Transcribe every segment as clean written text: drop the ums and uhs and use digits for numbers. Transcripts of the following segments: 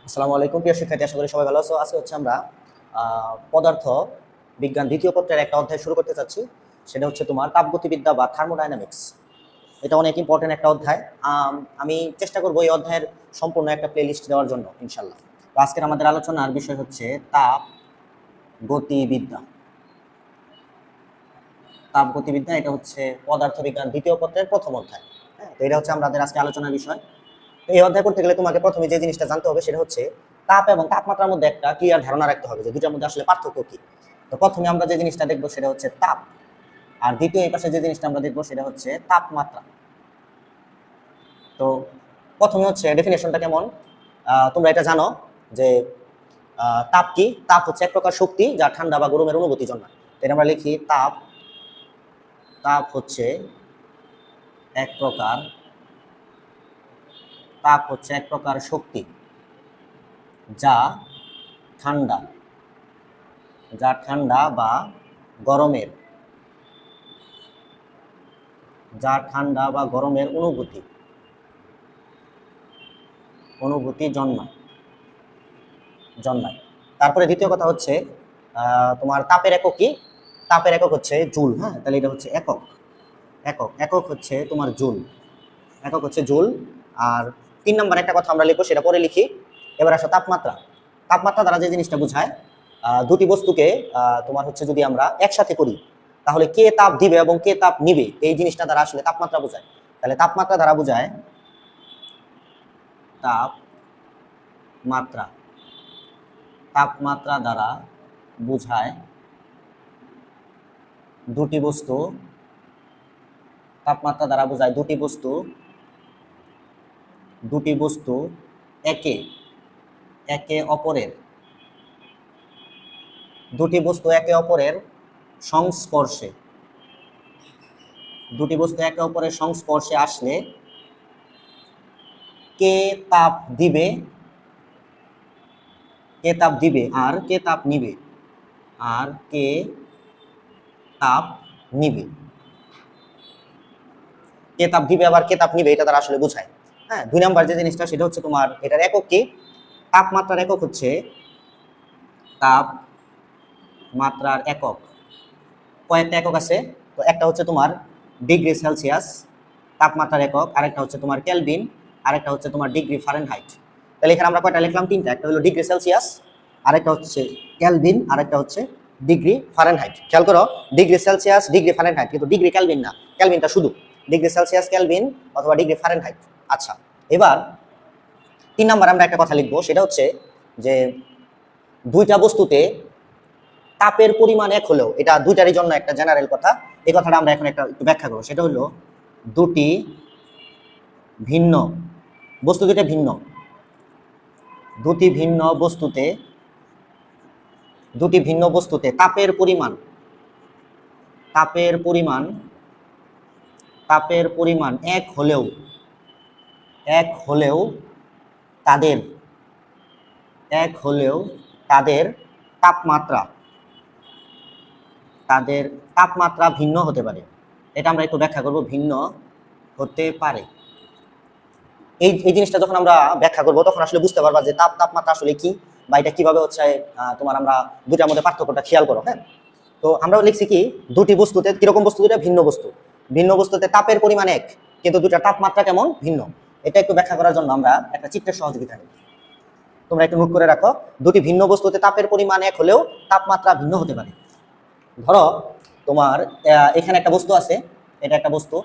আসসালামু আলাইকুম প্রিয় শিক্ষার্থী, আশা করি সবাই ভালো আছো। আজকে হচ্ছে আমরা পদার্থ বিজ্ঞান দ্বিতীয় পত্রের একটা অধ্যায় শুরু করতে চাচ্ছি। সেটা হচ্ছে তোমার তাপগতিবিদ্যা বা থার্মোডাইনামিক্স। এটা অনেক ইম্পর্টেন্ট একটা অধ্যায়। আমি চেষ্টা করবো এই অধ্যায়ের সম্পূর্ণ একটা প্লেলিস্ট দেওয়ার জন্য ইনশাল্লাহ। তো আজকের আমাদের আলোচনার বিষয় হচ্ছে তাপগতিবিদ্যা। তাপগতিবিদ্যা এটা হচ্ছে পদার্থ বিজ্ঞান দ্বিতীয় পত্রের প্রথম অধ্যায়। হ্যাঁ, তো এটা হচ্ছে আমাদের আজকে আলোচনার বিষয়। তো এই অধ্যায় করতে গেলে তোমাকে প্রথমে যে জিনিসটা জানতে হবে সেটা হচ্ছে তাপ এবং তাপমাত্রার মধ্যে একটা ক্লিয়ার ধারণা রাখতে হবে যে দুটার মধ্যে আসলে পার্থক্য কি। তো প্রথমে আমরা যে জিনিসটা দেখবো সেটা হচ্ছে তাপ, আর দ্বিতীয় এই পাশে যে জিনিসটা আমরা দেখবো সেটা হচ্ছে তাপমাত্রা। তো প্রথমে হচ্ছে ডেফিনেশনটা কেমন, তোমরা এটা জানো যে তাপ কি? তাপ হচ্ছে এক প্রকার শক্তি যা ঠান্ডা বা গরমের অনুভূতি জন্মায়। এটা আমরা লিখি তাপ। তাপ হচ্ছে এক প্রকার তাপ হচ্ছে এক প্রকার শক্তি যা ঠান্ডা বা গরমের অনুভূতি জন্মায়। তারপরে দ্বিতীয় কথা হচ্ছে তোমার তাপের একক কি? তাপের একক হচ্ছে জুল। হ্যাঁ, তাহলে এটা হচ্ছে একক। একক হচ্ছে তোমার জুল। আর 3 নম্বর একটা কথা আমরা লিখবো, সেটা পরে লিখি। এবার আসো তাপমাত্রা। তাপমাত্রা দ্বারা যে জিনিসটা বোঝায়, দুটি বস্তুকে তোমার হচ্ছে যদি আমরা একসাথে করি তাহলে কে তাপ দিবে এবং কে তাপ নিবে, এই জিনিসটা দ্বারা আসলে তাপমাত্রা বোঝায়। তাহলে তাপমাত্রা দ্বারা বোঝায় তাপমাত্রা তাপমাত্রা দ্বারা বোঝায় দুটি বস্তু একে একে অপরের সংস্পর্শে আসলে কে তাপ দিবে আর কে তাপ নিবে আবার কে তাপ নিবে, এটা তারা আসলে বোঝায়। হ্যাঁ, 2 নাম্বার যে জিনিসটা সেটা হচ্ছে তোমার এটার একক কি? তাপমাত্রার একক হচ্ছে তাপমাত্রার একক। কয়েকটা একক আছে। তো একটা হচ্ছে তোমার ডিগ্রি সেলসিয়াস তাপমাত্রার একক, আরেকটা হচ্ছে তোমার কেলভিন, আরেকটা হচ্ছে তোমার ডিগ্রি ফারেনহাইট। তাহলে এখানে আমরা কয়টা লিখলাম? 3টা। একটা হলো ডিগ্রি সেলসিয়াস, আরেকটা হচ্ছে কেলভিন, আরেকটা হচ্ছে ডিগ্রি ফারেনহাইট। খেয়াল করো, ডিগ্রি সেলসিয়াস, ডিগ্রি ফারেনহাইট, কিন্তু ডিগ্রি কেলভিন না। কেলভিনটা শুধু। ডিগ্রি সেলসিয়াস, কেলভিন অথবা ডিগ্রি ফারেনহাইট। আচ্ছা, এবার 3 নাম্বার আমরা একটা কথা লিখবো, সেটা হচ্ছে যে দুইটা বস্তুতে তাপের পরিমাণ এক হলেও, এটা দুইটারই জন্য একটা জেনারেল কথা, এই কথাটা আমরা এখন একটু ব্যাখ্যা করবো। সেটা হলো দুটি ভিন্ন বস্তুতে তাপের পরিমাণ এক হলেও তাদের তাপমাত্রা ভিন্ন হতে পারে। এটা আমরা একটু ব্যাখ্যা করব, ভিন্ন হতে পারে। এই জিনিসটা যখন আমরা ব্যাখ্যা করব তখন আসলে বুঝতে পারবা যে তাপমাত্রা আসলে কি, বা এটা কিভাবে হচ্ছে তোমার আমরা দুটার মধ্যে পার্থক্যটা খেয়াল করো। হ্যাঁ, তো আমরা লিখছি কি, দুটি বস্তুতে কিরকম বস্তু? দুটা ভিন্ন বস্তুতে তাপের পরিমাণ এক, কিন্তু দুটার তাপমাত্রা কেমন? ভিন্ন। এটা একটু ব্যাখ্যা করার জন্য আমরা একটা চিত্রের সহযোগিতা নিই। তোমরা একটু নোট করে রাখো, দুটি ভিন্ন বস্তুতে তাপের পরিমাণ এক হলেও তাপমাত্রা ভিন্ন হতে পারে। ধরো তোমার এখানে একটা বস্তু আছে, এটা একটা বস্তু।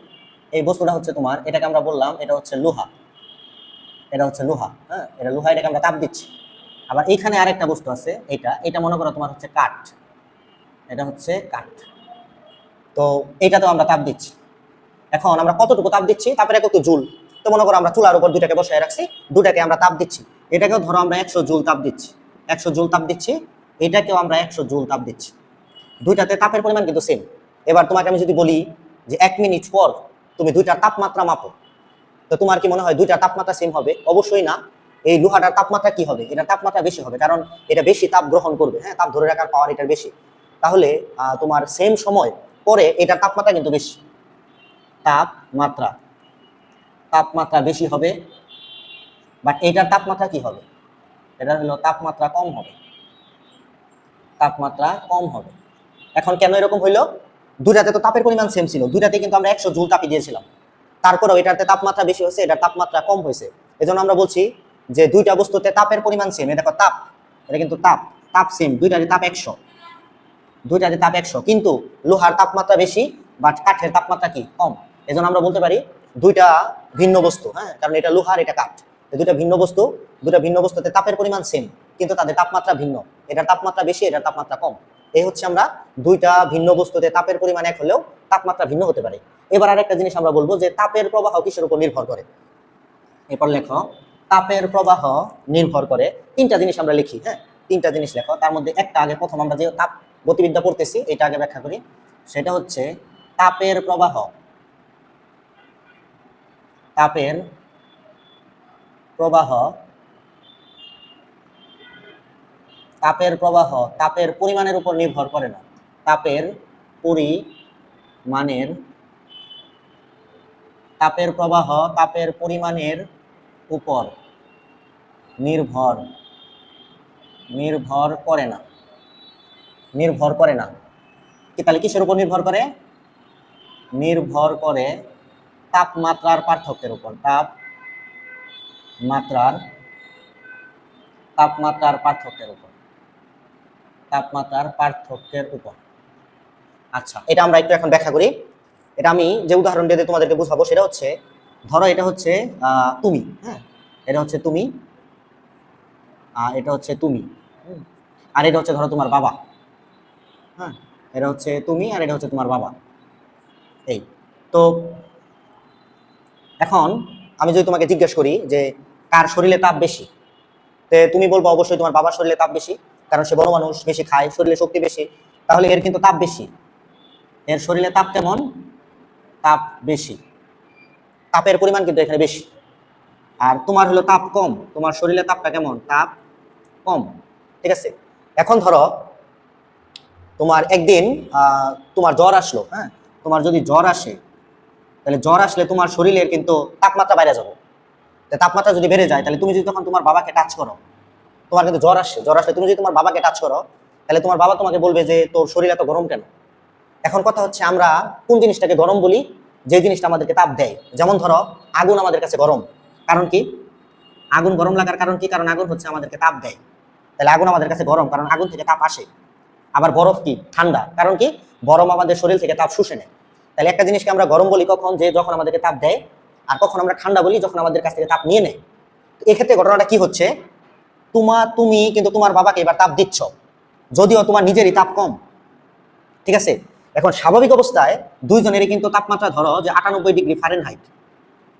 এই বস্তুটা হচ্ছে তোমার, এটাকে আমরা বললাম এটা হচ্ছে লোহা। হ্যাঁ, এটা লোহা, এটাকে আমরা তাপ দিচ্ছি। আবার এইখানে আরেকটা বস্তু আছে, এটা মনে করো তোমার হচ্ছে কাঠ। তো এইটাতেও আমরা তাপ দিচ্ছি। এখন আমরা কতটুকু তাপ দিচ্ছি? তাপের একক তো জুল। তো মনে করো আমরা চুলার উপর দুটাকে বসায় রাখছি, দুটাকে আমরা তাপ দিচ্ছি। এটাকেও ধরো আমরা 100 জুল তাপ দিচ্ছি, এটাকেও আমরা 100 জুল তাপ দিচ্ছি। দুইটাতে তাপের পরিমাণ কিন্তু সেম। এবার তোমাকে আমি যদি বলি যে 1 মিনিট পর তুমি দুইটার তাপমাত্রা মাপো, তো তোমার কি মনে হয় দুইটার তাপমাত্রা সেম হবে? অবশ্যই না। এই লোহাটার তাপমাত্রা কি হবে? এটার তাপমাত্রা বেশি হবে, কারণ এটা বেশি তাপ গ্রহণ করবে। হ্যাঁ, তাপ ধরে রাখার পাওয়ার এটার বেশি। তাহলে তোমার সেম সময় পরে এটার তাপমাত্রা কিন্তু বেশি। তাপমাত্রা বেশি হবে, বাট এটার তাপমাত্রা কি হবে? এটা হলো তাপমাত্রা কম হবে, তাপমাত্রা কম হবে। এখন কেন এরকম হইলো? দুইটাতে তো তাপের পরিমাণ সেম ছিল, দুইটাতে কিন্তু আমরা 100 জুল তাপই দিয়েছিলাম, তারপরেও এটাতে তাপমাত্রা বেশি হয়েছে, এটার তাপমাত্রা কম হয়েছে। এজন্য আমরা বলছি যে দুইটা বস্তুতে তাপের পরিমাণ সেম। দেখো তাপ, এটা কিন্তু তাপ, তাপ সেম, দুইটারই তাপ 100, দুইটারই তাপ 100, কিন্তু লোহার তাপমাত্রা বেশি বাট কাঠের তাপমাত্রা কি কম। এজন্য আমরা বলতে পারি দুইটা ভিন্ন বস্তু, হ্যাঁ, কারণ এটা লোহার এটা কাঠ, দুইটা ভিন্ন বস্তু, দুইটা ভিন্ন বস্তুতে তাপের পরিমাণ সেম কিন্তু তাদের তাপমাত্রা ভিন্ন, এটার তাপমাত্রা বেশি, এটার তাপমাত্রা কম। এই হচ্ছে আমরা দুইটা ভিন্ন বস্তুতে তাপের পরিমাণ এক হলেও তাপমাত্রা ভিন্ন হতে পারে। এবার আরেকটা জিনিস আমরা বলবো যে তাপের প্রবাহ কিসের উপর নির্ভর করে। এরপর লেখো তাপের প্রবাহ নির্ভর করে, তিনটা জিনিস আমরা লিখি, হ্যাঁ, তিনটা জিনিস লেখো। তার মধ্যে একটা আগে প্রথম আমরা যে তাপ গতিবিদ্যা পড়তেছি এটা আগে ব্যাখ্যা করি। সেটা হচ্ছে তাপের প্রবাহ, তাপের প্রবাহ, তাপের প্রবাহ তাপের পরিমাণের উপর নির্ভর করে না, তাপের পরিমাণের, তাপের প্রবাহ তাপের পরিমাণের উপর নির্ভর নির্ভর করে না, নির্ভর করে না। কি তাহলে কিসের উপর নির্ভর করে? নির্ভর করে তাপমাত্রার পার্থক্যের উপর, তাপমাত্রার তাপমাত্রার পার্থক্যের উপর, তাপমাত্রার পার্থক্যের উপর। আচ্ছা, এটা আমরা একটু এখন ব্যাখ্যা করি। এটা আমি যে উদাহরণ দিয়ে তোমাদেরকে বুঝাবো সেটা হচ্ছে, ধরো এটা হচ্ছে তুমি, হ্যাঁ, এটা হচ্ছে তুমি, এটা হচ্ছে তুমি, আর এটা হচ্ছে ধরো তোমার বাবা, হ্যাঁ, এটা হচ্ছে তুমি আর এটা হচ্ছে তোমার বাবা। এই তো এখন আমি যদি তোমাকে জিজ্ঞেস করি যে কার শরীরে তাপ বেশি, তে তুমি বলবো অবশ্যই তোমার বাবার শরীরে তাপ বেশি, কারণ সে বড় মানুষ, বেশি খায়, শরীরে শক্তি বেশি, তাহলে এর কিন্তু তাপ বেশি। এর শরীরে তাপ কেমন? তাপ বেশি, তাপের পরিমাণ কিন্তু এখানে বেশি। আর তোমার হলো তাপ কম, তোমার শরীরে তাপটা কেমন? তাপ কম, ঠিক আছে। এখন ধরো তোমার একদিন তোমার জ্বর আসলো, হ্যাঁ, তোমার যদি জ্বর আসে তাহলে জ্বর আসলে তোমার শরীরের কিন্তু তাপমাত্রা বেড়ে যাবে। তাপমাত্রা যদি বেড়ে যায় তাহলে তুমি যদি তখন তোমার বাবাকে টাচ করো, তোমার কিন্তু জ্বর আসে, জ্বর আসলে তুমি যদি তোমার বাবাকে টাচ করো তাহলে তোমার বাবা তোমাকে বলবে যে তোর শরীর এত গরম কেন। এখন কথা হচ্ছে আমরা কোন জিনিসটাকে গরম বলি? যে জিনিসটা আমাদেরকে তাপ দেয়। যেমন ধরো আগুন আমাদের কাছে গরম, কারণ কি? আগুন গরম লাগার কারণ কি? কারণ আগুন হচ্ছে আমাদেরকে তাপ দেয়, তাহলে আগুন আমাদের কাছে গরম, কারণ আগুন থেকে তাপ আসে। আবার বরফ কি? ঠান্ডা, কারণ কি? বরফ আমাদের শরীর থেকে তাপ শুষে নেয়। তাহলে একটা জিনিসকে আমরা গরম বলি কখন? যে যখন আমাদেরকে তাপ দেয়, আর কখন আমরা ঠান্ডা বলি? যখন আমাদের কাছ থেকে তাপ নিয়ে নেয়। তো এক্ষেত্রে ঘটনাটা কি হচ্ছে? তুমি কিন্তু তোমার বাবাকে এবার তাপ দিচ্ছ, যদিও তোমার নিজেরই তাপ কম, ঠিক আছে। এখন স্বাভাবিক অবস্থায় দুইজনেরই কিন্তু তাপমাত্রা ধরো যে 98 ডিগ্রি ফারেনহাইট,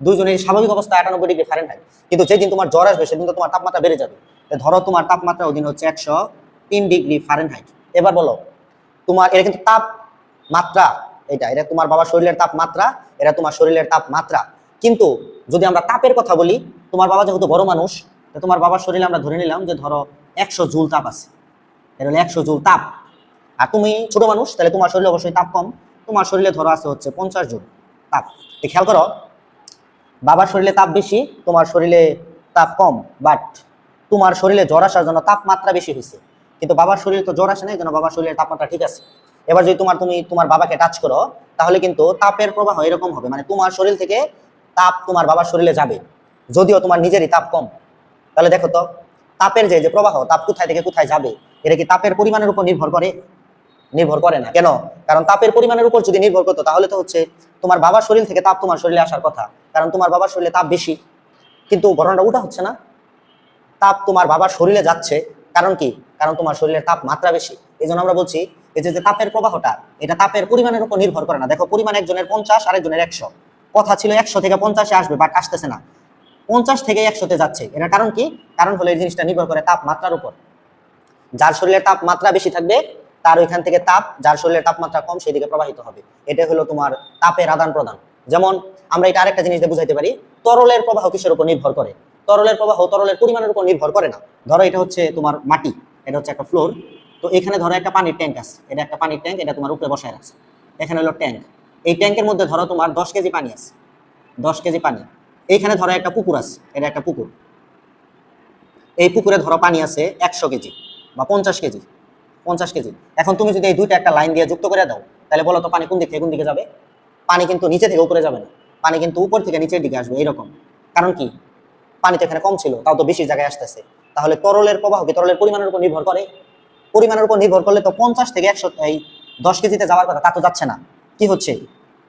দুইজনের স্বাভাবিক অবস্থা 98 ডিগ্রি ফারেনহাইট, কিন্তু যেদিন তোমার জ্বর আসবে সেদিন তো তোমার তাপমাত্রা বেড়ে যাবে। ধরো তোমার তাপমাত্রা ওদিন হচ্ছে 103 ডিগ্রি ফারেনহাইট। এবার বলো তোমার এটা কিন্তু তাপমাত্রা, এটা তোমার বাবার শরীরের তাপমাত্রা, এটা তোমার শরীরের তাপমাত্রা। কিন্তু যদি আমরা তাপের কথা বলি, তোমার বাবা যেহেতু বড় মানুষ, তো তোমার বাবার শরীরে আমরা ধরে নিলাম যে ধরো 100 জুল তাপ আছে, এটা হলো 100 জুল তাপ। আর তুমি ছোট মানুষ, তাহলে তোমার শরীরে অবশ্যই তাপ কম, তোমার শরীরে ধরো আছে হচ্ছে 50 জুল তাপ। খেয়াল করো, বাবার শরীরে তাপ বেশি, তোমার শরীরে তাপ কম, বাট তোমার শরীরে জ্বর আসার জন্য তাপমাত্রা বেশি হয়েছে, কিন্তু বাবার শরীরে তো জ্বর আসে নাই, যেন বাবার শরীরের তাপমাত্রা ঠিক আছে। এবার যদি তুমি তোমার বাবাকে টাচ করো তাহলে কিন্তু তাপের প্রবাহ এরকম হবে, মানে তোমার শরীর থেকে তাপ তোমার বাবার শরীরে যাবে, যদিও তোমার নিজেরই তাপ কম। তাহলে দেখো তো তাপের যে প্রবাহ, তাপ কোথায় থেকে কোথায় যাবে, এটা কি তাপের পরিমাণের উপর নির্ভর করে? নির্ভর করে না। কেন? কারণ তাপের পরিমাণের উপর যদি নির্ভর করতো তাহলে তো হচ্ছে তোমার বাবার শরীর থেকে তাপ তোমার শরীরে আসার কথা, কারণ তোমার বাবার শরীরে তাপ বেশি। কিন্তু ঘটনাটা উল্টা হচ্ছে না, তাপ তোমার বাবার শরীরে যাচ্ছে, কারণ কি? কারণ তোমার শরীরের তাপমাত্রা বেশি। এই জন্য আমরা বলছি এই যে তাপের প্রবাহটা, এটা তাপের পরিমাণের উপর নির্ভর করে না। দেখো পরিমাণ একজনের 50 আরেকজনের 100, কথা ছিল 100 থেকে 50-এ আসবে, বাট আসতেছে না, 50 থেকে 100-তে যাচ্ছে। এটার কারণ কি? কারণ হলো এই জিনিসটা নির্ভর করে তাপমাত্রার উপর। যার শরীরের তাপমাত্রা বেশি থাকবে তার ওইখান থেকে তাপ, যার শরীরের তাপমাত্রা কম সেই দিকে প্রবাহিত হবে। এটা হলো তোমার তাপের আদান প্রদান। যেমন আমরা এটা আরেকটা জিনিস দিয়ে বুঝাইতে পারি, তরলের প্রবাহ কিসের উপর নির্ভর করে? তরলের প্রবাহ তরলের পরিমাণের উপর নির্ভর করে না। ধরো এটা হচ্ছে তোমার মাটি, এটা হচ্ছে একটা ফ্লোর, তো এখানে ধরো একটা পানির ট্যাঙ্ক আছে, এটা একটা পানির ট্যাঙ্ক, এটা তোমার উপরে বসায় রাখছে, এখানে হলো ট্যাঙ্ক। এই ট্যাঙ্কের মধ্যে ধরো তোমার 10 কেজি পানি আছে, 10 কেজি পানি। এইখানে ধরো একটা পুকুর আছে, এটা একটা পুকুর, এই পুকুরে ধরো পানি আছে 100 কেজি বা 50 কেজি, 50 কেজি। এখন তুমি যদি এই দুইটা একটা লাইন দিয়ে যুক্ত করে দাও, তাহলে বলো তো পানি কোন দিক থেকে কোন দিকে যাবে? পানি কিন্তু নিচে থেকে উপরে যাবে না, পানি কিন্তু উপর থেকে নিচের দিকে আসবে এরকম। কারণ কি? পানি তো এখানে কম ছিল, তাও তো বেশি জায়গায় আসতেছে। তাহলে তরলের প্রবাহ কি তরলের পরিমাণের উপর নির্ভর করে? পরিমাণের উপর নির্ভর করলে তো 50 থেকে 100 এই 10 কেজিতে যাওয়ার কথা, তা তো যাচ্ছে না। কি হচ্ছে?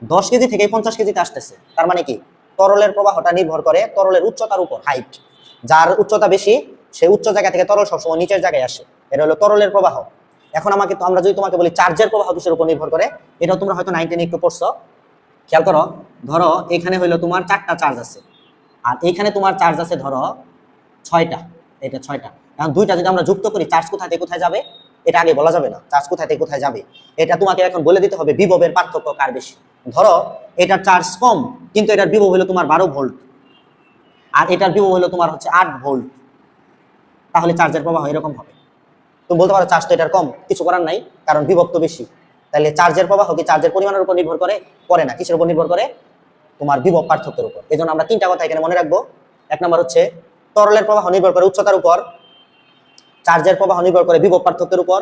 10 কেজি থেকে 50 কেজিতে আসতেছে। তার মানে কি? তরলের প্রবাহটা নির্ভর করে তরলের উচ্চতার উপর, হাইট। যার উচ্চতা বেশি সে উচ্চ জায়গা থেকে তরল সবসময় নিচের জায়গায় আসে, এটা হলো তরলের প্রবাহ। এখন আমরা যদি তোমাকে বলি চার্জের প্রবাহ কিসের উপর নির্ভর করে, এটাও তোমরা হয়তো 9 একটু পড়ছো, খেয়াল করো। ধরো এখানে হইলো তোমার 4টা চার্জ আছে, আর এখানে তোমার চার্জ আছে ধরো 6টা, এটা 6টা। এখন দুইটা যদি আমরা যুক্ত করি, চার্জ কোথায় থেকে কোথায় যাবে এটা আগে বলা যাবে না, চার্জ কোথায় থেকে কোথায় যাবে এটা তোমাকে এখন বলে দিতে হবে। বিভবের পার্থক্য কার বেশি। ধরো এটার চার্জ কম, কিন্তু এটার বিভব হলো তোমার 12 ভোল্ট, আর এটার বিভব হলো তোমার হচ্ছে 8 ভোল্ট, তাহলে চার্জের প্রবাহ এরকম হবে। তুমি বলতে পারো চার্জ তো এটার কম, কিছু করার নাই, কারণ বিভব তো বেশি। তাহলে চার্জের প্রবাহ কি চার্জের পরিমাণের উপর নির্ভর করে? করে না। কিসের উপর নির্ভর করে? তোমার বিভব পার্থক্যের উপর। এই জন্য আমরা 3টা কথা এখানে মনে রাখবো। 1 নম্বর হচ্ছে তরলের প্রবাহ নির্ভর করে উচ্চতার উপর, চার্জের প্রবাহ নির্ভর করে বিভব পার্থক্যের উপর,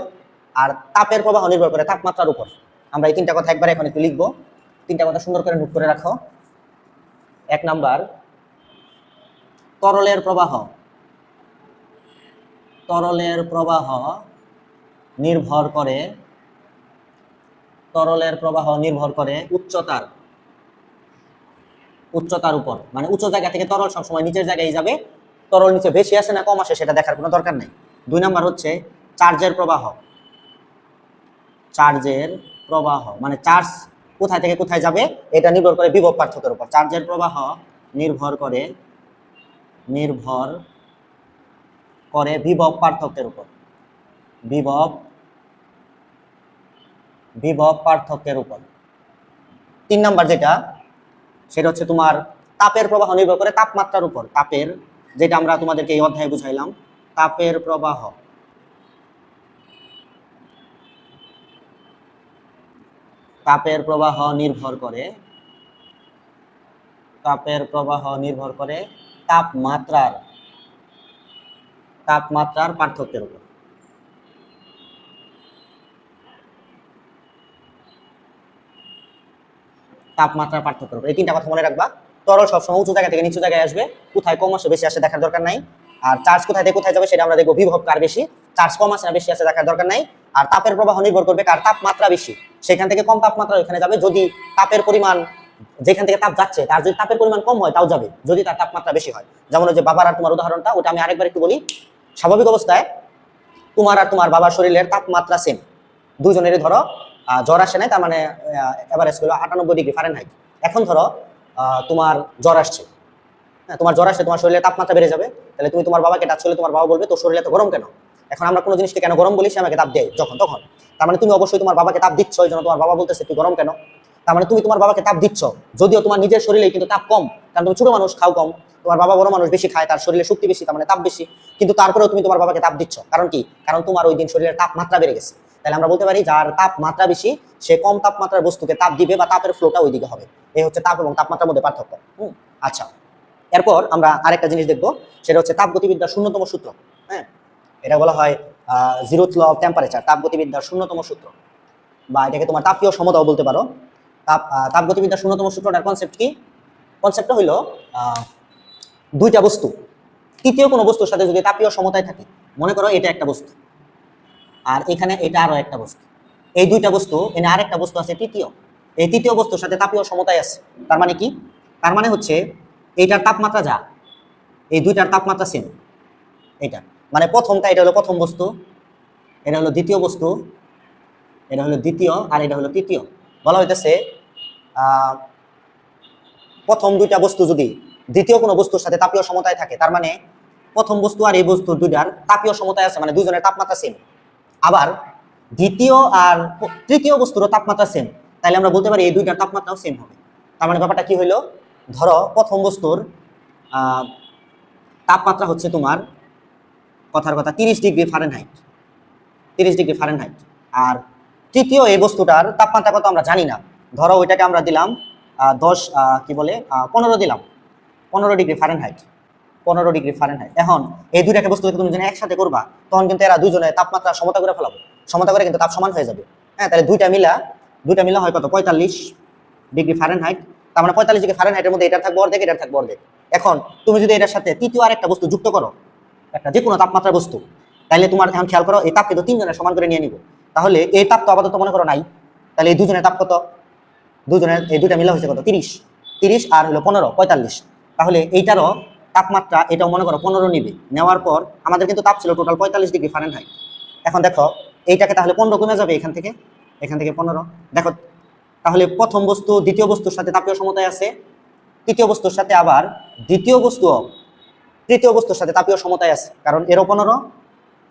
আর তাপের প্রবাহ নির্ভর করে তাপমাত্রার উপর। আমরা এই 3টা কথা একবার এখন একটু লিখবো। 3টা কথা সুন্দর করে নোট করে রাখো। 1 নাম্বার, তরলের প্রবাহ নির্ভর করে উচ্চতার উপর। মানে উচ্চ জায়গা থেকে তরল সবসময় নিচের জায়গায় যাবে, তরল নিচে বেশি আসে না কম আসে সেটা দেখার কোনো দরকার নেই। 2 নাম্বার হচ্ছে চার্জের প্রবাহ মানে চার্জ কোথায় থেকে কোথায় যাবে এটা নির্ভর করে বিভব পার্থক্যের উপর। চার্জের প্রবাহ নির্ভর করে বিভব পার্থক্যের উপর, বিভব পার্থক্যের উপর। 3 নাম্বার সেটা হচ্ছে তোমার তাপের প্রবাহ নির্ভর করে তাপমাত্রার উপর। তাপের, যেটা আমরা তোমাদেরকে এই অধ্যায়ে বুঝাইলাম, তাপের প্রবাহ নির্ভর করে তাপমাত্রার পার্থক্যের উপর। তাপমাত্রার পার্থক্যের উপর, এই 3টা কথা মনে রাখবা। তরল সবসময় উঁচু জায়গা থেকে নিচু জায়গায় আসবে, কোথায় কম আসে বেশি আসে দেখার দরকার নাই। আর চার্জ কোথায় থেকে কোথায় যাবে সেটা আমরা দেখবো, বিভব কার বেশি, চার্জ কম আসে না বেশি আসে দেখার দরকার নাই। আর তাপের প্রবাহ নির্ভর করবে কার তাপমাত্রা বেশি, সেখান থেকে কম তাপমাত্রা ওখানে যাবে। যদি তাপের পরিমাণ, যেখান থেকে তাপ যাচ্ছে তার যদি তাপের পরিমাণ কম হয় তাও যাবে, যদি তার তাপমাত্রা বেশি হয়। যেমন ওই যে বাবার আর তোমার উদাহরণটা, ওটা আমি আরেকবার একটু বলি। স্বাভাবিক অবস্থায় তোমার আর তোমার বাবার শরীরের তাপমাত্রা সেম, দুজনেরই ধরো জ্বর আসে নাই, তার মানে এভারেজ হলো 98 ডিগ্রি ফারেনহাইট। এখন ধরো তোমার জ্বর আসছে, হ্যাঁ তোমার জ্বর আসলে তোমার শরীরের তাপমাত্রা বেড়ে যাবে। তাহলে তুমি তোমার বাবাকে টাচ করলে তোমার বাবা বলবে তোর শরীরে তো গরম কেন। এখন আমরা কোনো জিনিসকে কেন গরম বলি, সে আমাকে তাপ দেয় যখন তখন, তার মানে তুমি অবশ্যই তোমার বাবাকে তাপ দিচ্ছ, এই জন্য তোমার বাবা বলতেছে তুই গরম কেন। তার মানে তুমি তোমার বাবাকে তাপ দিচ্ছ, যদিও তোমার নিজের শরীরে কিন্তু তাপ কম, কারণ তুমি ছোট মানুষ, খাও কম। তোমার বাবা বড় মানুষ, বেশি খায়, তার শরীরে শক্তি বেশি, তার মানে তাপ বেশি। কিন্তু তারপরেও তুমি তোমার বাবাকে তাপ দিচ্ছ, কারণ কি? কারণ তোমার ওই দিন শরীরের তাপমাত্রা বেড়ে গেছে। তাহলে আমরা বলতে পারি যার তাপমাত্রা বেশি সে কম তাপমাত্রার বস্তুকে তাপ দিবে, বা তাপের ফ্লোটা ওইদিকে হবে। এই হচ্ছে তাপ এবং তাপমাত্রার মধ্যে পার্থক্য। আচ্ছা, এরপর আমরা আরেকটা জিনিস দেখবো, সেটা হচ্ছে তাপগতিবিদ্যার শূন্যতম সূত্র। হ্যাঁ, এটা বলা হয় জিরোথ ল অফ টেম্পারেচার, তাপগতিবিদ্যার শূন্যতম সূত্র, বা এটাকে তোমার তাপীয় সমতাও বলতে পারো। তাপগতিবিদ্যার শূন্যতম সূত্রটার কনসেপ্ট কি? কনসেপ্টটা হইলো দুইটা বস্তু তৃতীয় কোনো বস্তুর সাথে যদি তাপীয় সমতায় থাকে, মনে করো এটা একটা বস্তু আর এখানে এটা আরো একটা বস্তু, এই দুইটা বস্তু এখানে আরেকটা বস্তু আছে তৃতীয়, এই তৃতীয় বস্তুর সাথে তাপীয় সমতায় আছে। তার মানে কি? তার মানে হচ্ছে এইটার তাপমাত্রা যা, এই দুইটার তাপমাত্রা সেম। এটা মানে প্রথমটা, এটা হলো প্রথম বস্তু, এটা হলো দ্বিতীয় বস্তু, এটা হলো দ্বিতীয়, আর এটা হলো তৃতীয়। বলা হইতেছে প্রথম দুইটা বস্তু যদি দ্বিতীয় কোনো বস্তুর সাথে তাপীয় সমতায় থাকে, তার মানে প্রথম বস্তু আর এই বস্তু দুইটার তাপীয় সমতায় আছে, মানে দুইজনের তাপমাত্রা সেম। আবার দ্বিতীয় আর তৃতীয় বস্তুরও তাপমাত্রা সেম, তাহলে আমরা বলতে পারি এই দুইটার তাপমাত্রাও সেম হবে। তার মানে ব্যাপারটা কি হইলো, ধরো প্রথম বস্তুর তাপমাত্রা হচ্ছে তোমার কথার কথা 30 ডিগ্রি ফারেনহাইট, 30 ডিগ্রি ফারেনহাইট। আর তৃতীয় এই বস্তুটার তাপমাত্রা কত আমরা জানি না, ধরো ওইটাকে আমরা দিলাম 15 দিলাম, 15 ডিগ্রি ফারেনহাইট, 15°F। এখন এই দুইটাকে বস্তুকে তুমি যদি একসাথে করবা তখন কিন্তু এরা দুজনে তাপমাত্রা সমতা করে ফেলাবো, সমতা করে কিন্তু তাপ সমান হয়ে যাবে। হ্যাঁ, তাহলে দুইটা মিলা হয় কত 45°F। তার মানে 45°F মধ্যে এটা থাকবে অর্ধেক, এটা থাকবে অর্ধেক। এখন তুমি যদি এটার সাথে তৃতীয় আরেকটা বস্তু যুক্ত করো, একটা যে কোনো তাপমাত্রার বস্তু, তাহলে তোমার এখন খেয়াল করো এই তাপ কিন্তু তিনজনের সমান করে নিয়ে নিব। তাহলে এই তাপ তো আপাতত মনে করো নাই, তাহলে এই দুজনের তাপ কত, দুজনের এই দুইটা মিলা হয়েছে কত 30 আর হলো 15 45। তাহলে এইটারও তাপমাত্রা এটাও মনে করো 15 নিবে, নেওয়ার পর আমাদের কিন্তু তাপ ছিল টোটাল 45°F। এখন দেখো এইটাকে তাহলে 15 কমে যাবে এখান থেকে 15। দেখো তাহলে প্রথম বস্তু দ্বিতীয় বস্তুর সাথে তাপীয় সমতায় আছে, তৃতীয় বস্তুর সাথে আবার দ্বিতীয় বস্তু তৃতীয় বস্তুর সাথে তাপীয় সমতায় আছে, কারণ এরও 15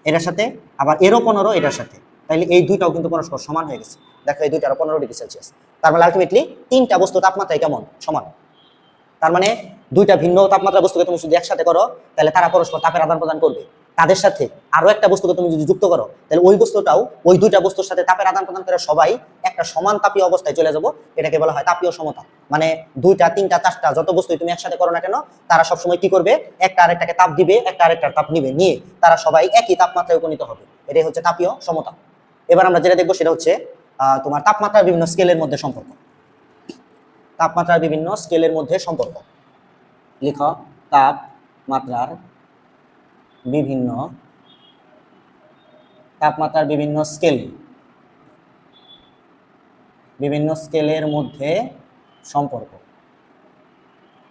এটার সাথে, আবার এরও 15 এটার সাথে। তাহলে এই দুইটাও কিন্তু পরস্পর সমান হয়ে গেছে। দেখো এই দুইটারও 15°C। তার মানে আলটিমেটলি তিনটা বস্তু তাপমাত্রায় কেমন সমান। তার মানে দুইটা ভিন্ন তাপমাত্রা বস্তুকে তুমি যদি একসাথে করো তাহলে তারা পরস্পর তাপের আদান প্রদান করবে। তাদের সাথে আরো একটা বস্তুকে তুমি যদি যুক্ত করো তাহলে ওই বস্তুটাও ওই দুইটা বস্তুর সাথে তাপের আদান প্রদান করে সবাই একটা সমান তাপীয় অবস্থায় চলে যাব। এটাকে বলা হয় তাপীয় সমতা। মানে দুইটা তিনটা চারটা যত বস্তু তুমি একসাথে করো না কেন, তারা সবসময় কি করবে, একটা আরেকটাকে তাপ দিবে, একটা আরেকটার তাপ নিবে, নিয়ে তারা সবাই একই তাপমাত্রায় উপনীত হবে। এটাই হচ্ছে তাপীয় সমতা। এবার আমরা যেটা দেখবো সেটা হচ্ছে তোমার তাপমাত্রার বিভিন্ন স্কেলের মধ্যে সম্পর্ক। তাপমাত্রার বিভিন্ন স্কেলের মধ্যে সম্পর্ক লিখ। তাপমাত্রার বিভিন্ন স্কেল, বিভিন্ন স্কেলের মধ্যে সম্পর্ক।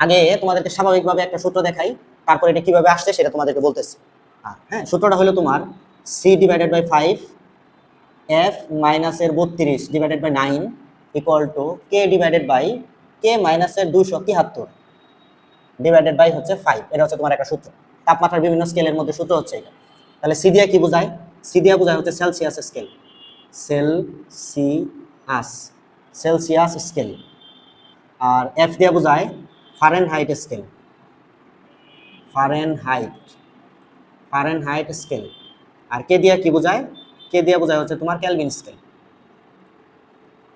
আগে তোমাদেরকে স্বাভাবিকভাবে একটা সূত্র দেখাই, তারপর এটা কিভাবে আসছে সেটা তোমাদেরকে বলতেছি। হ্যাঁ, সূত্রটা হলো তোমার C/5 F এর 32/9 = K/K - 273 এটা হচ্ছে তোমার একটা সূত্র। তাপমাত্রার বিভিন্ন স্কেলের মধ্যে সূত্র হচ্ছে এটা। তাহলে সি দিয়া কি বোঝায়, সি দিয়া বোঝায় হচ্ছে সেলসিয়াস স্কেল, সেলসিয়াস স্কেল। আর এফ দিয়া বোঝায় ফারেনহাইট স্কেল, ফারেনহাইট স্কেল। আর কে দিয়া কি বোঝায়, কে দিয়া বোঝায় হচ্ছে তোমার কেলভিন স্কেল,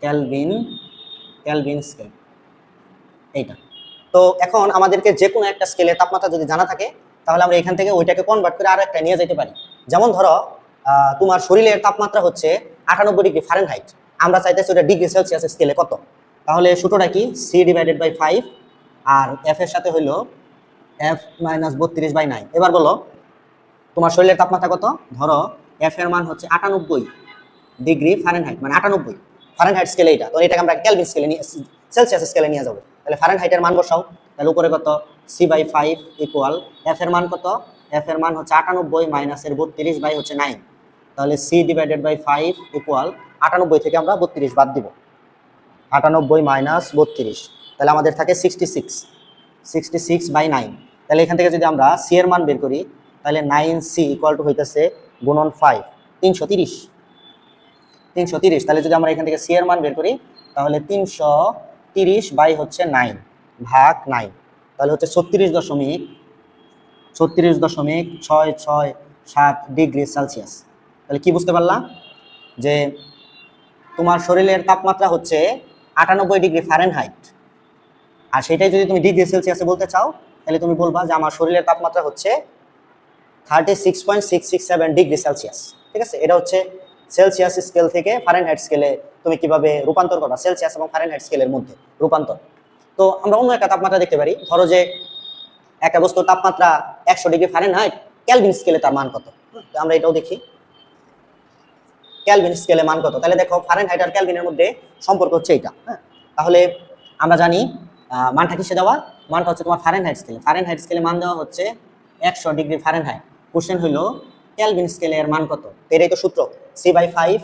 কেলভিন স্কেল এইটা। তো এখন আমাদেরকে যে কোনো একটা স্কেলের তাপমাত্রা যদি জানা থাকে তাহলে আমরা এখান থেকে ওইটাকে কনভার্ট করে আরো একটা নিয়ে যেতে পারি। যেমন ধরো তোমার শরীরের তাপমাত্রা হচ্ছে 98°F, আমরা চাইতেছি ওটা ডিগ্রি-সেলসিয়াস স্কেলে কত। তাহলে সূত্রটা কি, C/5 আর এফ এর সাথে হইলো F-32/9। এবার বলো তোমার শরীরের তাপমাত্রা কত, ধরো এফ এর মান হচ্ছে 98°F, মানে 98 ফারেনহাইট স্কেলে এটা। তো এটাকে আমরা কেলভিন স্কেলে নিয়ে সেলসিয়াস স্কেলে নিয়ে যাবো। তাহলে ফারেনহাইটের মান বসাও, তাহলে উপরে কত C/5 = এফ এর মান কত, এফ এর মান হচ্ছে 98 - 32/9। তাহলে C/5 = 98 থেকে আমরা 32 বাদ দিব, 98 - 32, তাহলে আমাদের থাকে 66/9। তাহলে এখান থেকে যদি আমরা সি এর মান বের করি তাহলে 9C = হইতেছে গুণন 5 330। তাহলে যদি আমরা এখান থেকে সি এর মান বের করি তাহলে 330/9 ভাগ 9, তাহলে হচ্ছে 36.667°C। তাহলে কি বুঝতে পারলাম যে তোমার শরীরের তাপমাত্রা হচ্ছে 98°F, আর সেটাই যদি তুমি ডিগ্রি-সেলসিয়াসে বলতে চাও তাহলে তুমি বলবা যে আমার শরীরের তাপমাত্রা হচ্ছে 36.667°C। ঠিক আছে, এটা হচ্ছে সেলসিয়াস স্কেল থেকে ফারেনহাইট স্কেলে তুমি কিভাবে রূপান্তর করবা, সেলসিয়াস এবং ফারেনহাইট স্কেলের মধ্যে রূপান্তর। তো আমরা অন্য একটা তাপমাত্রা দেখতে পারি, ধরো যে একটা বস্তুর তাপমাত্রা 100°F, কেলভিন স্কেলে তার মান কত, আমরা এটাও দেখি কেলভিন স্কেলে মান কত। তাহলে দেখো ফারেনহাইট আর কেলভিনের মধ্যে সম্পর্ক হচ্ছে এইটা। হ্যাঁ, তাহলে আমরা জানি মানটা কিসে দেওয়া, মানটা হচ্ছে তোমার ফারেনহাইট স্কেলে মান দেওয়া হচ্ছে 100°F। কোশ্চেন হলো কেলভিন স্কেলের মান কত, এটাই তো সূত্র C/5,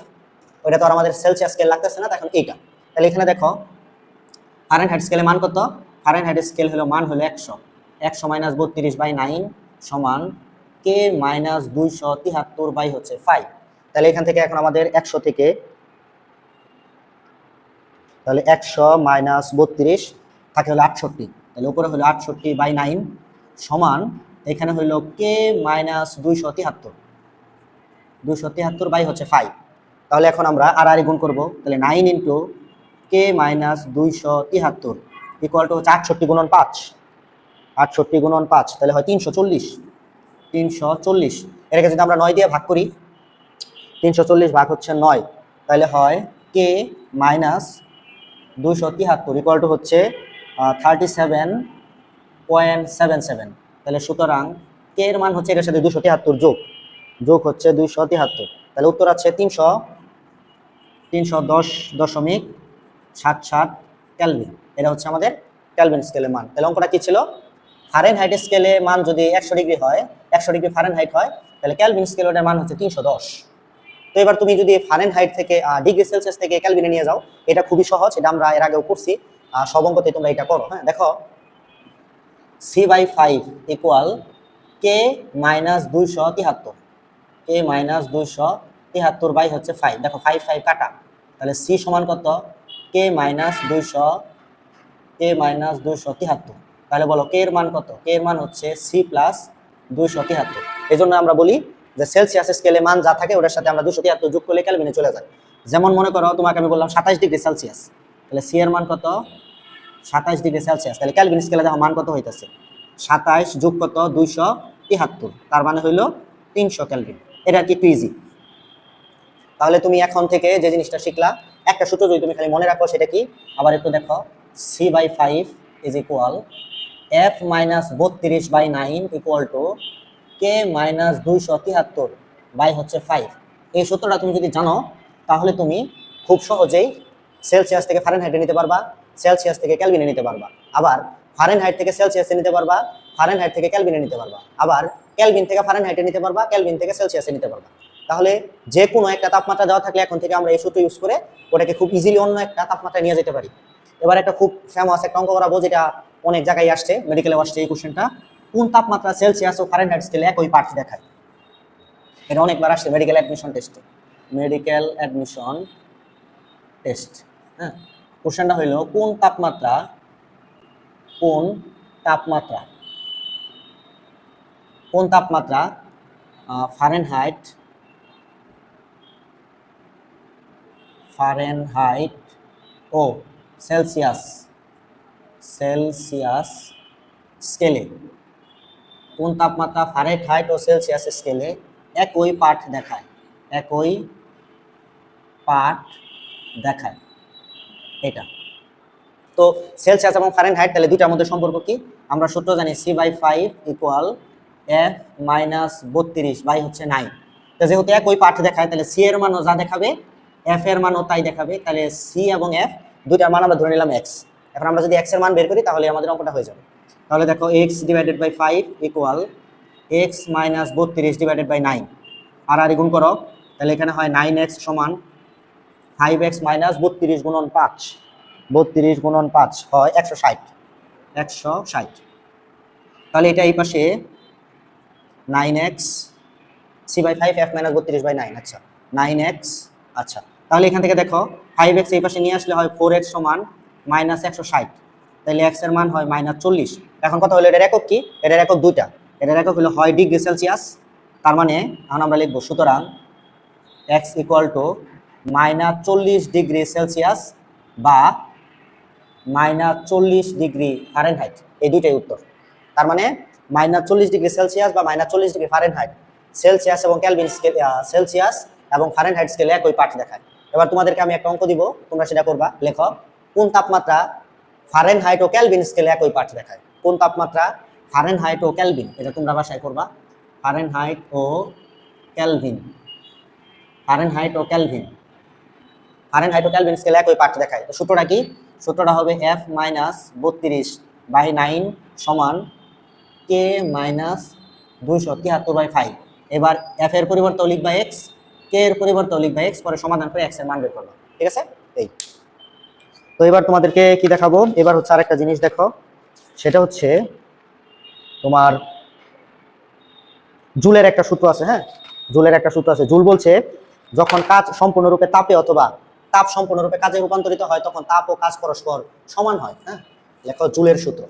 ওইটা তো আর আমাদের সেলসিয়াস স্কেল লাগতেছে না, এখন এইটা। তাহলে এখানে দেখো ফারেনহাইট স্কেলে মান কত, ফারেনহাইট স্কেল হলো মান হলো 100 - 32/9 সমান K-273/5। তাহলে এখান থেকে এখন আমাদের 100 থেকে, তাহলে 100 - 32 থাকে হলো 68, তাহলে উপরে হলো 68/9 সমান এখানে হইলো K-273/5। তাহলে এখন আমরা আর গুণ করব, তাহলে 9 × K - 273 = হচ্ছে 68 × 5। 68 গুণন 5 তাহলে হয় 340। 340 এটাকে যদি আমরা 9 দিয়ে ভাগ করি, 340 ভাগ হচ্ছে 9, তাহলে হয় কে মাইনাস 273 ইকুয়াল টু হচ্ছে 37.77। তাহলে সুতরাং কে এর মান হচ্ছে এটার সাথে 273 যোগ হচ্ছে 273, তাহলে উত্তর আছে 310.77 কেলভিন। এটা হচ্ছে আমাদের কেলভিন স্কেলের মান। তাহলে অঙ্কটা কি ছিল? ফারেনহাইট স্কেলে মান যদি 100 ডিগ্রি হয়, 100 ডিগ্রি ফারেনহাইট হয়, তাহলে কেলভিন স্কেলে ওটার মান হচ্ছে 310। তো এবার তুমি যদি ফারেনহাইট থেকে ডিগ্রি সেলসিয়াস থেকে কেলভিনে নিয়ে যাও, এটা খুবই সহজ, এটা আমরা এর আগেও করছি, সব অঙ্কতে তোমরা এটা করো। হ্যাঁ, দেখো c/5 equal K minus 273, K minus 273 by হচ্ছে 5। দেখো 5 5 কাটা, তাহলে c সমান কত? কে মাইনাস 273। তাহলে বলো কে এর মান কত? কে এর মান হচ্ছে c প্লাস 273। এই জন্য আমরা বলি যে সেলসিয়াস স্কেলে মান যা থাকে ওটার সাথে আমরা 273 যোগ করলে কেলভিনে চলে যায়। যেমন মনে করো তোমাকে আমি বললাম 27 ডিগ্রি সেলসিয়াস, তাহলে c এর মান কত? 27 ডিগ্রি সেলসিয়াস, তাহলে কেলভিন স্কেলে দেখো মান কত হইতেছে? 27 যোগ কত? 273, তার মানে হইল 300 কেলভিন। এটা কি একটু ইজি। তাহলে তুমি এখন থেকে যে জিনিসটা শিখলা, একটা সূত্র যদি তুমি খালি মনে রাখো, সেটা কি? আবার একটু দেখো, c/5 is equal f minus 32/9 equal to K minus 273 by হচ্ছে 5। এই সূত্রটা তুমি যদি জানো, তাহলে তুমি খুব সহজেই সেলসিয়াস থেকে ফারেনহাইটে নিতে পারবা, সেলসিয়াস থেকে কেলভিনে নিতে পারবা, আবার ফারেনহাইট থেকে সেলসিয়াসে নিতে পারবা, ফারেনহাইট থেকে কেলভিনে নিতে পারবা, আবার কেলভিন থেকে ফারেনহাইটে নিতে পারবা, কেলভিন থেকে সেলসিয়াসে নিতে পারবা। তাহলে যে কোনো একটা তাপমাত্রা দেওয়া থাকলে এখন থেকে আমরা এই সূত্র ইউজ করে ওটাকে খুব ইজিলি অন্য একটা তাপমাত্রায় নিয়ে যেতে পারি। এবার একটা খুব ফেমাস একটা অঙ্ক করাবো, যেটা অনেক জায়গায় আসছে, মেডিকেলে আসছে এই কোশ্চেনটা। কোন তাপমাত্রা সেলসিয়াস ও ফারেনহাইট স্কেলে একই পাঠ দেখায়? এটা অনেকবার আসছে মেডিকেল অ্যাডমিশন টেস্টে। মেডিকেল অ্যাডমিশন টেস্ট, হ্যাঁ, কোশ্চেনটা হইল কোন তাপমাত্রা ফারেনহাইট ও সেলসিয়াস স্কেলে, কোন তাপমাত্রা ফারেনহাইট ও সেলসিয়াস স্কেলে একই পাঠ দেখায়? এটা তো সেলসিয়াস এবং ফারেনহাইট, তাহলে দুইটার মধ্যে সম্পর্ক কি? আমরা সূত্র জানি c/5 equal f minus 32 by হচ্ছে 9। তো যেহেতু একই পাঠ দেখায়, তাহলে c এর মানও যা দেখাবে f এর মানও তাই দেখাবে। তাহলে c এবং f দুইটার মান আমরা ধরে নিলাম x। এখন আমরা যদি x এর মান বের করি, তাহলে আমাদের অঙ্কটা হয়ে যাবে। তাহলে দেখো x divided by 5 equal x minus 32 divided by 9, আর গুণ করো, তাহলে এখানে হয় 9x সমান 5x মাইনাস 32 গুণন 5, 32 গুণন 5 হয় 160। তাহলে এটা এই পাশে 9x c/5 f মাইনাস 32/9, আচ্ছা 9x। আচ্ছা, তাহলে এখান থেকে দেখো 5x এই পাশে নিয়ে আসলে হয় 4x সমান মাইনাস 160, তাহলে x এর মান হয় মাইনাস 40। এখন কথা হলো এটার একক কি? এটার একক দুইটা, এটার একক হলো হয় ডিগ্রি সেলসিয়াস, তার মানে এখন আমরা লিখবো সুতরাং x equal to minus 40 degree Celsius বা মাইনাস 40 ডিগ্রি ফারেনহাইট, এই দুইটাই উত্তর। তার মানে মাইনাস 40 ডিগ্রি সেলসিয়াস বা মাইনাস 40 ডিগ্রি ফারেনহাইট সেলসিয়াস এবং কেলভিন স্কেল, সেলসিয়াস এবং ফারেনহাইট স্কেলে একই পাঠ দেখায়। এবার তোমাদেরকে আমি একটা অঙ্ক দিব, তোমরা সেটা করবা। লেখো কোন তাপমাত্রা ফারেনহাইট ও কেলভিন স্কেলে একই পাঠ দেখায়? কোন তাপমাত্রা ফারেনহাইট ও কেলভিন, এটা তোমরা বাসায় করবা। ফারেনহাইট ও কেলভিন স্কেলে একই পাঠ দেখায়। তো সূত্রটা কি? সূত্রটা হবে f মাইনাস 32/9 সমান কে মাইনাস 273/5। এবার f এর পরিবর্তে লিখবা x, কে এর পরিবর্তে লিখবা x, পরে সমাধান করে x এর মান বের করবা। ঠিক আছে? এই তো এবার তোমাদেরকে কি দেখাবো, এবার হচ্ছে আরেকটা জিনিস দেখো, সেটা হচ্ছে তোমার জুলের একটা সূত্র আছে। হ্যাঁ, জুলের একটা সূত্র আছে। জুল বলছে যখন কাজ সম্পূর্ণরূপে তাপে অথবা তাপ সম্পূর্ণরূপে কাজে রূপান্তরিত হয়, তখন তাপ ও কাজ পরস্পর সমান হয়। হ্যাঁ, লেখো জুলের সূত্র।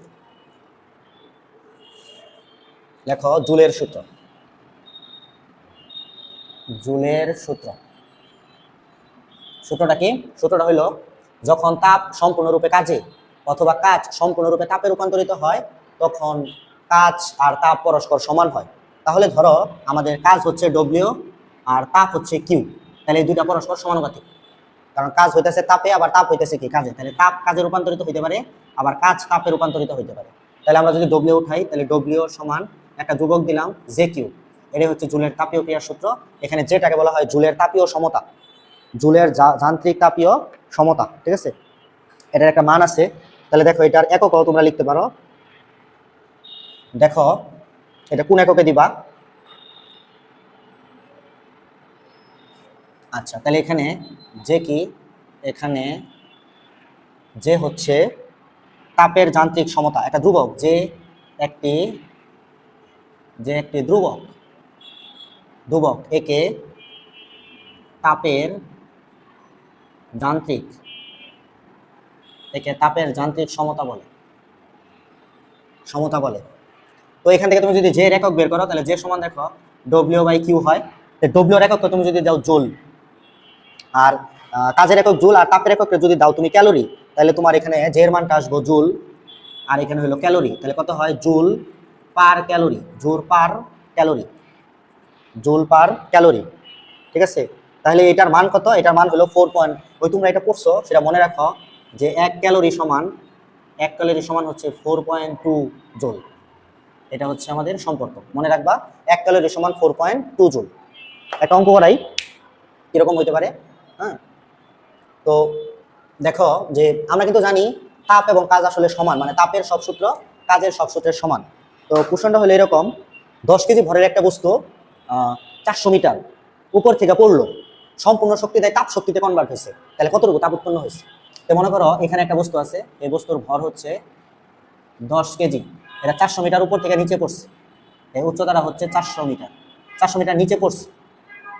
সূত্রটা কি? সূত্রটা হলো যখন তাপ সম্পূর্ণরূপে কাজে অথবা কাজ সম্পূর্ণরূপে তাপে রূপান্তরিত হয়, তখন কাজ আর তাপ পরস্পর সমান হয়। তাহলে ধরো আমাদের কাজ হচ্ছে ডব্লিউ আর তাপ হচ্ছে কিউ, তাহলে এই দুইটা পরস্পর সমানুপাতিক, কারণ কাজ হইতেছে তাপে আবার তাপ হইতেছে কি কাজে, তাহলে তাপ কাজে রূপান্তরিত হইতে পারে আবার কাজ তাপে রূপান্তরিত হইতে পারে। তাহলে আমরা যদি ডব্লিউ উঠাই তাহলে ডব্লিউ সমান একটা ধ্রুবক দিলাম জে কিউ, এটাই হচ্ছে জুলের তাপীয় ক্রিয়ার সূত্র। এখানে যেটাকে বলা হয় জুলের তাপীয় সমতা, জুলের যান্ত্রিক তাপীয় সমতা, ঠিক আছে, এটার একটা মান আছে। তাহলে দেখো এটার এককও তোমরা লিখতে পারো, দেখো এটা কোন এককে দিবা। আচ্ছা তাহলে এখানে যে কি, এখানে যে হচ্ছে তাপের যান্ত্রিক সমতা, একটা ধ্রুবক, যে একটি ধ্রুবক ধ্রুবক একে তাপের যান্ত্রিক সমতা বলে। তো এখান থেকে তুমি যদি যে একক বের করো তাহলে যে সমান দেখো ডব্লিউ বাই কিউ হয়। ডব্লিউ এর একক তুমি যদি দাও জুল, আর কাজের একক জুল, আর তাপের একক যদি দাও তুমি ক্যালোরি, তাহলে তোমার এখানে যে এর মানটা আসবো জুল, আর এখানে হলো ক্যালোরি, তাহলে কত হয় joule per calorie, joule per calorie, ঠিক আছে। তাহলে এটার মান কত, এটার মান হলো 4 ওই তোমরা এটা পড়ছো সেটা মনে রাখো যে 1 ক্যালোরি সমান হচ্ছে 4.2 জুল। এটা হচ্ছে আমাদের সম্পর্ক, মনে রাখবা 1 ক্যালোরি সমান 4.2 জুল। একটা অঙ্ক করাই কিরকম হইতে পারে। হ্যাঁ, তো দেখো যে আমরা কিন্তু জানি তাপ এবং কাজ আসলে সমান, মানে তাপের সব সূত্র কাজের সব সূত্রের সমান। তো কোশ্চেনটা হলো এরকম, 10 কেজি ভরের একটা বস্তু 400 মিটার উপর থেকে পড়লো, সম্পূর্ণ শক্তি দেয় তাপ শক্তিতে কনভার্ট হয়েছে, তাহলে কতটুকু তাপ উৎপন্ন হয়েছে। তো মনে করো এখানে একটা বস্তু আছে, এই বস্তুর ভর হচ্ছে 10 কেজি, এটা 400 মিটার উপর থেকে নিচে পড়ছে, এই উচ্চতাটা হচ্ছে 400 মিটার নিচে পড়ছে।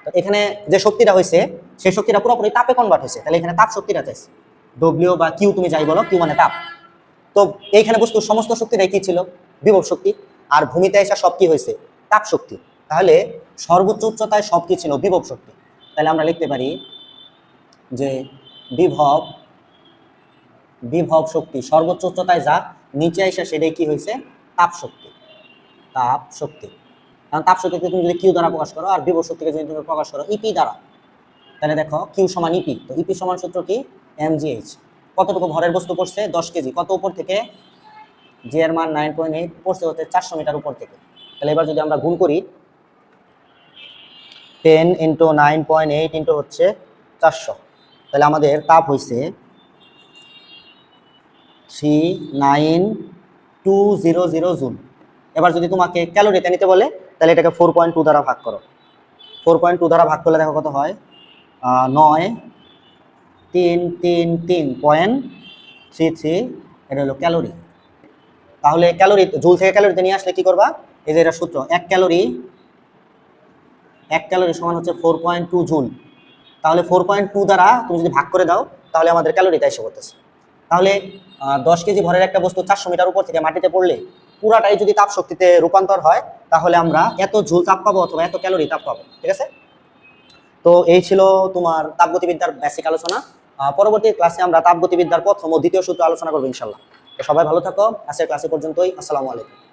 তো এখানে যে শক্তিটা হয়েছে সেই শক্তিটা পুরোপুরি তাপে কনভার্ট হয়েছে, তাহলে এখানে তাপ শক্তিটা চাইছে, ডব্লিউ বা কিউ তুমি যাই বলো, কিউ মানে তাপ। তো এইখানে বস্তুর সমস্ত শক্তিটাই কি ছিল, বিভব শক্তি, আর ভূমিতে এসে সব কি হয়েছে, তাপ শক্তি। তাহলে সর্বোচ্চ উচ্চতায় সব কি ছিল, বিভব শক্তি। তাহলে আমরা লিখতে পারি যে বিভব শক্তি সর্বোচ্চ উচ্চতায় যা নিচে এসে সেটাই কি হয়েছে, তাপ শক্তি। কারণ তাপ শক্তিকে তুমি যদি কিউ দ্বারা প্রকাশ করো আর বিভব শক্তিকে যদি তুমি প্রকাশ করো ইপি দ্বারা, তাহলে দেখো কিউ সমান ইপি, তো ইপি সমান সূত্র কি, এমজিএইচ। কতটুকু ভরের বস্তু পড়ছে, 10 কেজি, কত উপর থেকে, জি এর মান 9.8, পড়ছে হচ্ছে 400 মিটার উপর থেকে। তাহলে এবার যদি আমরা গুণ করি 10 × 9.8 ইন্টু হচ্ছে 400, তাহলে আমাদের তাপ হয়েছে 39,200 জুল। এবার যদি তোমাকে ক্যালোরিতে নিতে বলে তাহলে এটাকে 4.2 দ্বারা ভাগ করো, 4.2 দ্বারা ভাগ করলে দেখো কত হয়, 9,333.33, এটা হলো ক্যালোরি। তাহলে ক্যালোরি জুল থেকে ক্যালোরিতে নিয়ে আসলে কি করবা, এই যে এটা সূত্র, 1 ক্যালোরি সমান হচ্ছে 4.2 জুল। তাহলে 4.2 দ্বারা তুমি যদি ভাগ করে দাও তাহলে আমাদের ক্যালোরিতে এসে করতেছে। তাহলে 10 কেজি ভরের একটা বস্তু 400 মিটার উপর থেকে মাটিতে পড়লে পুরাটাই যদি তাপ শক্তিতে রূপান্তর হয় তাহলে আমরা এত জুল তাপ পাবো অথবা এত ক্যালোরি তাপ পাবো, ঠিক আছে। তো এই ছিল তোমার তাপগতিবিদ্যার বেসিক আলোচনা। পরবর্তী ক্লাসে আমরা তাপগতিবিদ্যার প্রথম ও দ্বিতীয় সূত্র আলোচনা করবো ইনশাল্লাহ। তো সবাই ভালো থাকো, আজকের ক্লাসে পর্যন্তই, আসসালামু আলাইকুম।